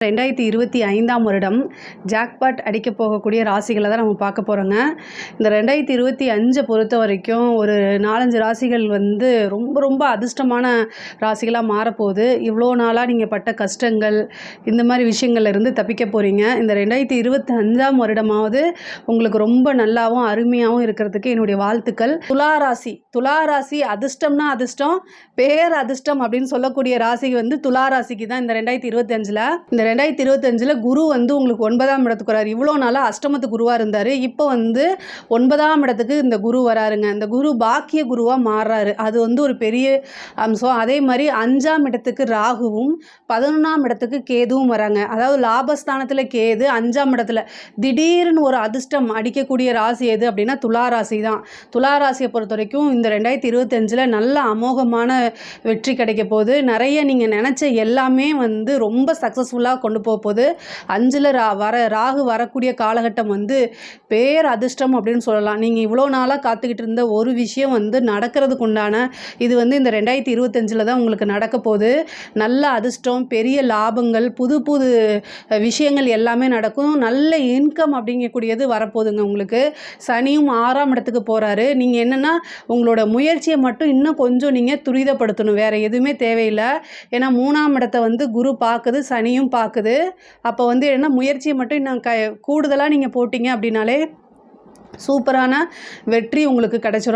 2025ஆம் வருடம் ஜாக்பாட் அடிக்க போகக்கூடிய ராசிகளை தான் நம்ம பார்க்க போகிறோங்க. இந்த 2025 பொறுத்த வரைக்கும் ஒரு 4-5 ராசிகள் வந்து ரொம்ப ரொம்ப அதிர்ஷ்டமான ராசிகளாக மாறப்போகுது. இவ்வளோ நாளாக நீங்கள் பட்ட கஷ்டங்கள் இந்த மாதிரி விஷயங்கள்லேருந்து தப்பிக்க போகிறீங்க. இந்த 2025ஆம் வருடமாவது உங்களுக்கு ரொம்ப நல்லாவும் அருமையாகவும் இருக்கிறதுக்கு என்னுடைய வாழ்த்துக்கள். துளாராசி அதிர்ஷ்டம்னா அதிர்ஷ்டம், பேர் அதிர்ஷ்டம் அப்படின்னு சொல்லக்கூடிய ராசி வந்து துளாராசிக்கு தான். இந்த 2025ல் குரு வந்து உங்களுக்கு 9ஆம் இடத்துக்கு வராரு. இவ்வளோ நாளாக அஷ்டமத்து குருவாக இருந்தார். இப்போ வந்து 9ஆம் இடத்துக்கு இந்த குரு வராருங்க. இந்த குரு பாக்கிய குருவாக மாறுறாரு. அது வந்து ஒரு பெரிய அம்சம். அதே மாதிரி 5ஆம் இடத்துக்கு ராகுவும் 11ஆம் இடத்துக்கு கேதுவும் வராங்க. அதாவது லாபஸ்தானத்தில் கேது, 5ஆம் இடத்துல திடீர்னு ஒரு அதிர்ஷ்டம் அடிக்கக்கூடிய ராசி எது அப்படின்னா துளாராசி தான். துளாராசியை பொறுத்த வரைக்கும் இந்த 2025ல் நல்ல அமோகமான வெற்றி கிடைக்க போகுது. நிறைய நீங்கள் நினச்ச எல்லாமே வந்து ரொம்ப சக்ஸஸ்ஃபுல்லாக கொண்டு போகுது. 5ல் ராகு வரக்கூடிய காலகட்டம் வந்து பேர் அதிர்ஷ்டம் அப்படின்னு சொல்லலாம். நீங்கள் இவ்வளோ நாளாக காத்துக்கிட்டு இருந்த ஒரு விஷயம் வந்து நடக்கிறதுக்கு உண்டான இது வந்து இந்த 2025ல் தான் உங்களுக்கு நடக்க போகுது. நல்ல அதிர்ஷ்டம், பெரிய லாபங்கள், புது புது விஷயங்கள் எல்லாமே நடக்கும். நல்ல இன்கம் அப்படிங்கக்கூடியது வரப்போகுதுங்க உங்களுக்கு. சனியும் 6ஆம் இடத்துக்கு போகிறாரு. நீங்கள் என்னென்னா உங்களோட முயற்சியை மட்டும் இன்னும் கொஞ்சம் நீங்கள் துரிதப்படுத்தணும். வேறு எதுவுமே தேவையில்லை. ஏன்னா 3ஆம் இடத்தை வந்து குரு பார்க்குது, சனியும் பார்க்குது. அப்போ வந்து என்ன முயற்சியை மட்டும் இன்னும் கூடுதலாக நீங்கள் போட்டிங்க அப்படின்னாலே சூப்பரான வெற்றி உங்களுக்கு கிடைச்சிடும்.